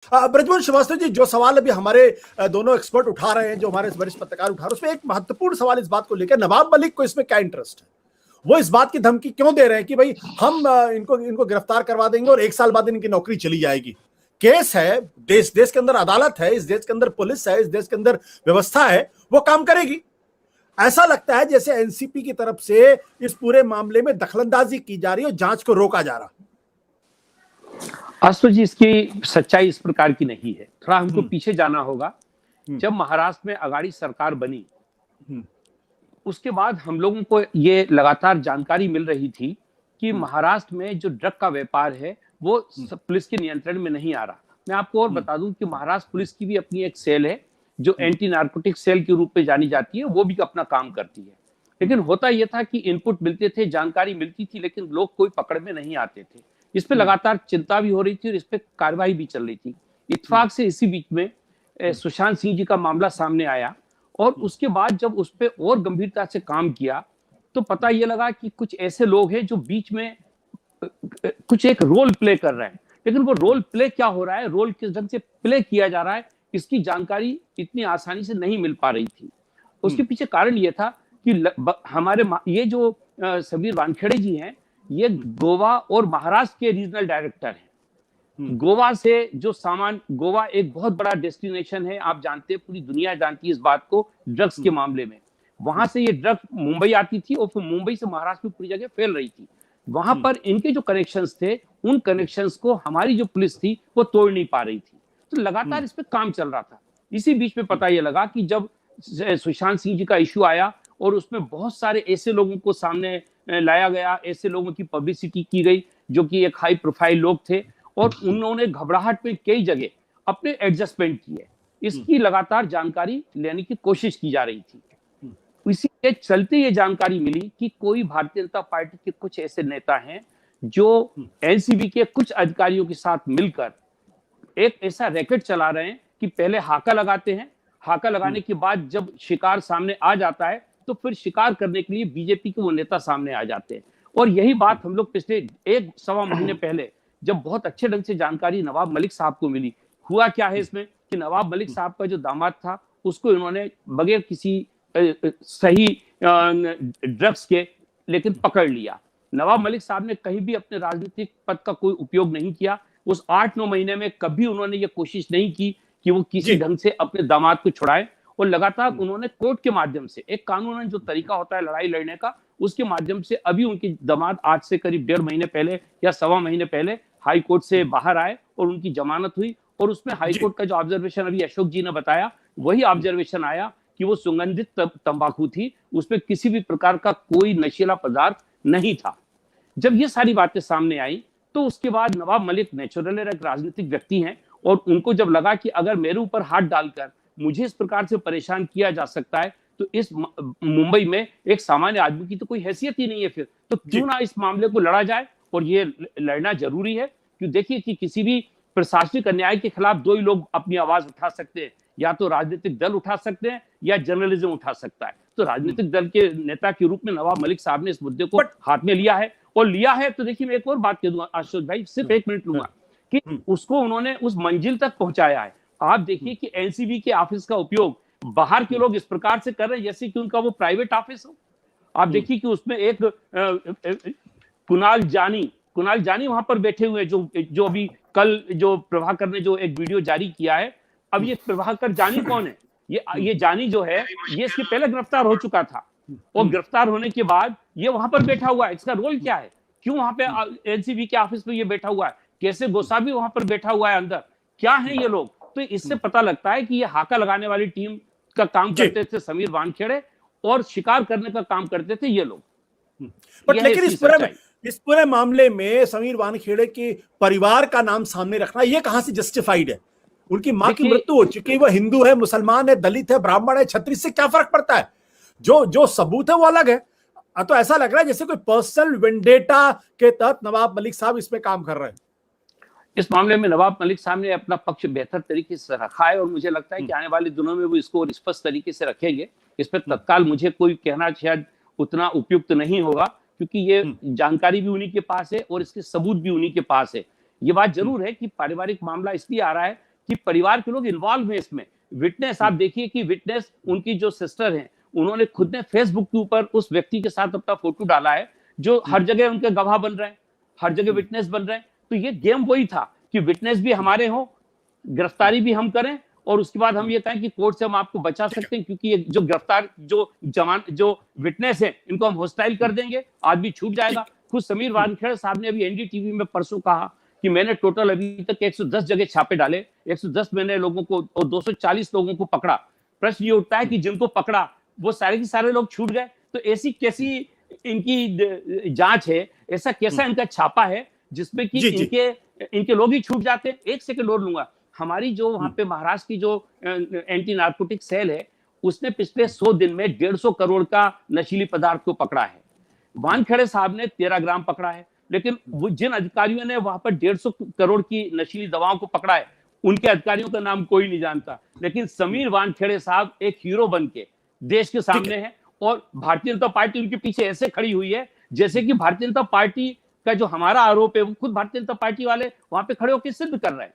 ब्रजमोहन श्रीवास्तव जी, जो सवाल अभी हमारे दोनों एक्सपर्ट उठा रहे हैं, जो हमारे वरिष्ठ पत्रकार उठा रहे हैं, उसमें एक महत्वपूर्ण सवाल इस बात को लेकर, नवाब मलिक को इसमें क्या इंटरेस्ट है? वो इस बात की धमकी क्यों दे रहे हैं कि भाई हम इनको इनको गिरफ्तार करवा देंगे और 1 साल बाद इनकी नौकरी चली जाएगी? केस है, देश के अंदर अदालत है, इस देश के अंदर पुलिस है, इस देश के अंदर व्यवस्था है, वो काम करेगी। ऐसा लगता है जैसे एनसीपी की तरफ से इस पूरे मामले में दखलंदाजी की जा रही है और जांच को रोका जा रहा। आशुतोष जी, इसकी सच्चाई इस प्रकार की नहीं है। थोड़ा हमको पीछे जाना होगा। जब महाराष्ट्र में अगाड़ी सरकार बनी, उसके बाद हम लोगों को ये लगातार जानकारी मिल रही थी कि महाराष्ट्र में जो ड्रग का व्यापार है वो पुलिस के नियंत्रण में नहीं आ रहा। मैं आपको और बता दूं कि महाराष्ट्र पुलिस की भी अपनी एक सेल है जो एंटी नार्कोटिक सेल के रूप में जानी जाती है, वो भी अपना काम करती है। लेकिन होता यह था कि इनपुट मिलते थे, जानकारी मिलती थी, लेकिन लोग कोई पकड़ में नहीं आते थे। इस पे लगातार चिंता भी हो रही थी और इस पे कार्रवाई भी चल रही थी। इत्तेफाक से इसी बीच में सुशांत सिंह जी का मामला सामने आया और उसके बाद जब उस पर और गंभीरता से काम किया तो पता यह लगा कि कुछ ऐसे लोग हैं जो बीच में कुछ एक रोल प्ले कर रहे हैं, लेकिन वो रोल प्ले क्या हो रहा है, रोल किस ढंग से प्ले किया जा रहा है, इसकी जानकारी इतनी आसानी से नहीं मिल पा रही थी। उसके पीछे कारण यह था कि हमारे ये जो समीर वानखेड़े जी हैं, ये गोवा और महाराष्ट्र के रीजनल डायरेक्टर हैं। गोवा से जो सामान, गोवा एक बहुत बड़ा डेस्टिनेशन है, आप जानते हैं, पूरी दुनिया जानती है इस बात को ड्रग्स के मामले में। वहां से ये ड्रग मुंबई आती थी और फिर मुंबई से महाराष्ट्र में पूरी जगह फैल रही थी। वहां पर इनके जो कनेक्शंस थे, उन कनेक्शंस को हमारी जो पुलिस थी वो तोड़ नहीं पा रही थी। तो लगातार इस पे काम चल रहा था। इसी बीच में पता यह लगा कि जब सुशांत सिंह जी का इश्यू आया और उसमें बहुत सारे ऐसे लोगों को सामने लाया गया, ऐसे लोगों की पब्लिसिटी की गई जो कि एक हाई प्रोफाइल लोग थे और उन्होंने घबराहट में कई जगह अपने एडजस्टमेंट किए। इसकी लगातार जानकारी लेने की कोशिश की जा रही थी। इसी के चलते ये जानकारी मिली कि कोई भारतीय जनता पार्टी के कुछ ऐसे नेता हैं जो एनसीबी के कुछ अधिकारियों के साथ मिलकर एक ऐसा रैकेट चला रहे हैं कि पहले हाका लगाते हैं, हाका लगाने के बाद जब शिकार सामने आ जाता है तो फिर शिकार करने के लिए बीजेपी के वो नेता सामने आ जाते हैं। और यही बात हम लोग पिछले 1-1.25 महीने पहले जब बहुत अच्छे ढंग से जानकारी नवाब मलिक साहब को मिली। हुआ क्या है इसमें कि नवाब मलिक साहब का जो दामाद था उसको इन्होंने बगैर किसी सही ड्रग्स के लेकिन पकड़ लिया। नवाब मलिक साहब ने कहीं भी अपने राजनीतिक पद का कोई उपयोग नहीं किया। उस 8-9 महीने में कभी उन्होंने ये कोशिश नहीं की कि वो किसी ढंग से अपने दामाद को छुड़ाए और लगातार उन्होंने कोर्ट के माध्यम से, एक कानूनन जो तरीका होता है लड़ाई लड़ने का, उसके माध्यम से अभी उनके दामाद आज से करीब 1.5 महीने पहले या 1.25 महीने पहले हाई कोर्ट से बाहर आए और उनकी जमानत हुई। और उसमें हाई कोर्ट का जो ऑब्जर्वेशन अभी अशोक जी ने बताया, वही ऑब्जर्वेशन आया कि वो सुगंधित तंबाकू थी, उसमें किसी भी प्रकार का कोई नशीला पदार्थ नहीं था। जब ये सारी बातें सामने आई तो उसके बाद नवाब मलिक नेचुरली एक राजनीतिक व्यक्ति हैं और उनको जब लगा कि अगर मेरे ऊपर हाथ डालकर मुझे इस प्रकार से परेशान किया जा सकता है तो इस मुंबई में एक सामान्य आदमी की तो कोई हैसियत ही नहीं है, फिर तो क्यों ना इस मामले को लड़ा जाए। और ये लड़ना जरूरी है क्यों, देखिए कि किसी भी प्रशासनिक अन्याय के खिलाफ दो ही लोग अपनी आवाज उठा सकते हैं, या तो राजनीतिक दल उठा सकते हैं या जर्नलिज्म उठा सकता है। तो राजनीतिक दल के नेता के रूप में नवाब मलिक साहब ने इस मुद्दे को हाथ में लिया है और लिया है। तो देखिए मैं एक और बात कह दूंगा आशुतोष भाई, सिर्फ 1 मिनट लूंगा, कि उसको उन्होंने उस मंजिल तक पहुंचाया है। आप देखिए कि एनसीबी के ऑफिस का उपयोग बाहर के लोग इस प्रकार से कर रहे हैं जैसे कि उनका वो प्राइवेट ऑफिस हो। आप देखिए कि उसमें एक कुणाल जानी वहां पर बैठे हुए, जो अभी कल जो प्रभाकर ने जो एक वीडियो जारी किया है। अब ये प्रभाकर जानी कौन है? ये जानी जो है ये इसके पहले गिरफ्तार हो चुका था और गिरफ्तार होने के बाद ये वहां पर बैठा हुआ है। इसका रोल क्या है? क्यों वहां पे एनसीबी के ऑफिस में ये बैठा हुआ है? कैसे गोसावी वहां पर बैठा हुआ है अंदर? क्या है ये लोग? तो इससे पता लगता है कि ये हाका लगाने वाली टीम का काम करते थे समीर वानखेड़े और शिकार करने का काम करते थे ये लोग। लेकिन इस पूरे मामले में समीर वानखेड़े के परिवार का नाम सामने रखना ये कहां से जस्टिफाइड है? उनकी मां की मृत्यु हो चुकी है, वो हिंदू है, मुसलमान है, दलित है, ब्राह्मण है, छत्री, से क्या फर्क पड़ता है? जो सबूत है वो अलग है। तो ऐसा लग रहा है जैसे कोई पर्सनल वेंडेटा के तहत नवाब मलिक साहब इसमें काम कर रहे हैं। इस मामले में नवाब मलिक साहब ने अपना पक्ष बेहतर तरीके से रखा है और मुझे लगता है कि आने वाले दिनों में वो इसको स्पष्ट तरीके से रखेंगे। इस पर तत्काल मुझे कोई कहना शायद उतना उपयुक्त नहीं होगा क्योंकि ये जानकारी भी उन्हीं के पास है और इसके सबूत भी उन्हीं के पास है। ये बात जरूर है कि पारिवारिक मामला इसलिए आ रहा है कि परिवार के लोग इन्वॉल्व हैं इसमें। विटनेस आप देखिए कि विटनेस उनकी जो सिस्टर हैं, उन्होंने खुद ने फेसबुक के ऊपर उस व्यक्ति के साथ अपना फोटो डाला है जो हर जगह उनके गवाह बन रहे हैं, हर जगह विटनेस बन रहे हैं। तो ये गेम वही था कि विटनेस भी हमारे हो, गिरफ्तारी भी हम करें, और उसके बाद हम ये कहें कि कोर्ट से हम आपको बचा सकते हैं, क्योंकि ये जो गिरफ्तार जो विटनेस है इनको हम हॉस्टाइल कर देंगे, आज भी छूट जाएगा। खुद समीर वानखेड़े साहब ने अभी एनडीटीवी में परसों कहा कि मैंने टोटल अभी तक 110 जगह छापे डाले, 110 मैंने लोगों को और 240 लोगों को पकड़ा। प्रश्न ये उठता है कि जिनको पकड़ा वो सारे के सारे लोग छूट गए, तो ऐसी कैसी इनकी जांच है, ऐसा कैसा इनका छापा है जिसमें कि इनके लोग ही छूट जाते हैं। एक सेकंड और लूंगा, हमारी जो वहां पे महाराष्ट्र की जो एंटी नार्कोटिक सेल है, उसने पिछले 100 दिन में 150 करोड़ का नशीली पदार्थ को पकड़ा है। वानखेड़े साहब ने 13 ग्राम पकड़ा है, लेकिन वो जिन अधिकारियों ने वहां पर 150 करोड़ की नशीली दवाओं को पकड़ा है, उनके अधिकारियों का नाम कोई नहीं जानता। लेकिन समीर वानखेड़े साहब एक हीरो बन के देश के सामने है, और भारतीय जनता पार्टी उनके पीछे ऐसे खड़ी हुई है जैसे कि भारतीय जनता पार्टी का जो हमारा आरोप है वो खुद भारतीय जनता पार्टी वाले वहां पे खड़े होकर सिद्ध कर रहे हैं।